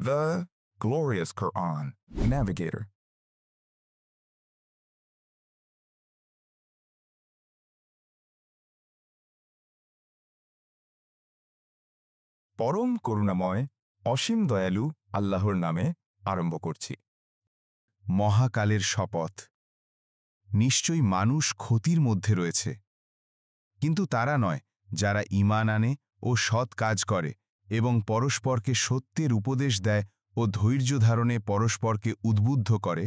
The glorious Quran. Navigator. পরম করুণাময় অসীম দয়ালু আল্লাহর নামে আরম্ভ করছি। মহাকালের শপথ। নিশ্চয়ই মানুষ ক্ষতির মধ্যে রয়েছে, কিন্তু তারা নয় যারা ঈমান আনে ও সৎ কাজ করে এবং পরস্পরকে সত্যের উপদেশ দেয় ও ধৈর্য ধারণে পরস্পরকে উদ্বুদ্ধ করে।